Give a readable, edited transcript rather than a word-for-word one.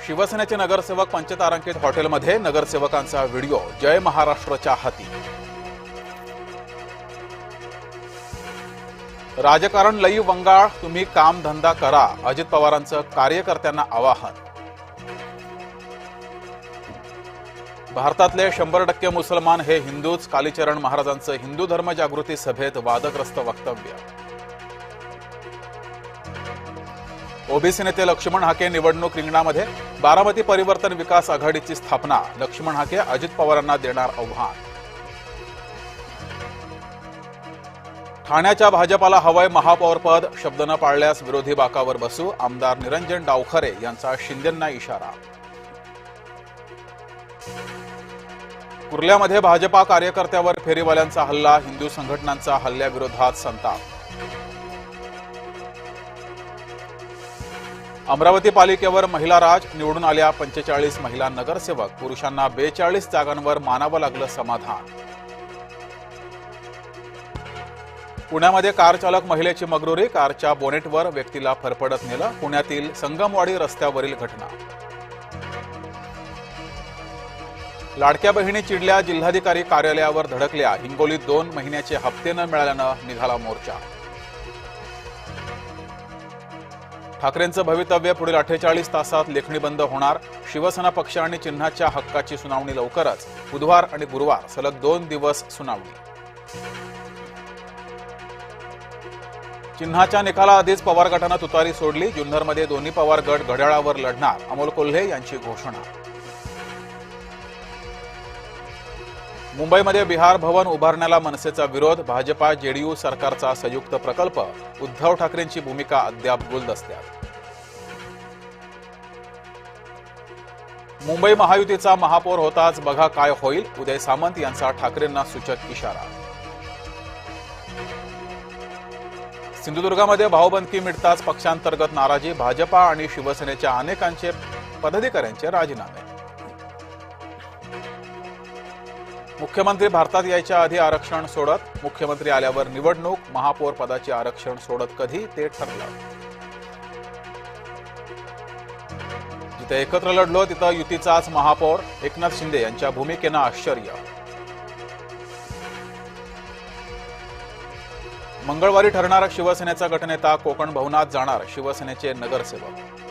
शिवसेनेचे नगरसेवक पंचतारांकित हॉटेलमध्ये नगरसेवकांचा व्हिडिओ जय महाराष्ट्रच्या हाती। राजकारण लई वंगाळ, तुम्ही काम धंदा करा, अजित पवारांचं कार्यकर्त्यांना आवाहन। भारतातले 100% मुसलमान हे हिंदूच, कालीचरण महाराजांचं हिंदू धर्म जागृती सभेत वादग्रस्त वक्तव्य। ओबीसी नेते लक्ष्मण हाके निवडणूक रिंगणामध्ये, बारामती परिवर्तन विकास आघाडीची स्थापना, लक्ष्मण हाके अजित पवारांना देणार आव्हान। ठाण्याच्या भाजपाला हवंय महापौरपद, शब्द न पाळल्यास विरोधी बाकावर बसू, आमदार निरंजन डावखरे यांचा शिंदेंना इशारा। कुर्ल्यामध्ये भाजपा कार्यकर्त्यावर फेरीवाल्यांचा हल्ला, हिंदू संघटनांचा हल्ल्याविरोधात संताप। अमरावती पालिकेवर महिला राज, निवडून आल्या 45 महिला नगरसेवक, पुरुषांना 42 जागांवर मानावं लागलं समाधान। पुण्यामध्ये कार चालक महिलेची मगरुरी, कारच्या बोनेटवर व्यक्तीला फरफडत नेलं, पुण्यातील संगमवाडी रस्त्यावरील घटना। लाडक्या बहिणी चिडल्या, जिल्हाधिकारी कार्यालयावर धडकल्या, हिंगोलीत 2 महिन्याचे हप्ते न मिळाल्यानं निघाला मोर्चा। ठाकरेंचं भवितव्य पुढील 48 तासात लेखणी बंद होणार, शिवसेना पक्ष आणि चिन्हाच्या हक्काची सुनावणी लवकरच, बुधवार आणि गुरुवार सलग 2 दिवस सुनावणी। चिन्हाच्या निकालाआधीच पवार गटानं तुतारी सोडली, जुन्नरमध्ये दोन्ही पवार गट घड्याळावर लढणार, अमोल कोल्हे यांची घोषणा। मुंबईमध्ये बिहार भवन उभारण्याला मनसेचा विरोध, भाजपा जेडीयू सरकारचा संयुक्त प्रकल्प, उद्धव ठाकरेंची भूमिका अद्याप गुलदस्त्यात। मुंबई महायुतीचा महापौर होताच बघा काय होईल, उदय सामंत यांचा ठाकरेंना सूचक इशारा। सिंधुदुर्गामध्ये भाऊबंदकी मिटताच पक्षांतर्गत नाराजी, भाजपा आणि शिवसेनेच्या अनेकांचे पदाधिकाऱ्यांचे राजीनामे। मुख्यमंत्री भारतात यायच्या आधी आरक्षण सोडत, मुख्यमंत्री आल्यावर निवडणूक, महापौर पदाचे आरक्षण सोडत कधी ते ठरलं। जिथे एकत्र लढलो तिथं युतीचाच महापौर, एकनाथ शिंदे यांच्या भूमिकेनं आश्चर्य। मंगळवारी ठरणार शिवसेनेचा गटनेता, कोकण भवनात जाणार शिवसेनेचे नगरसेवक।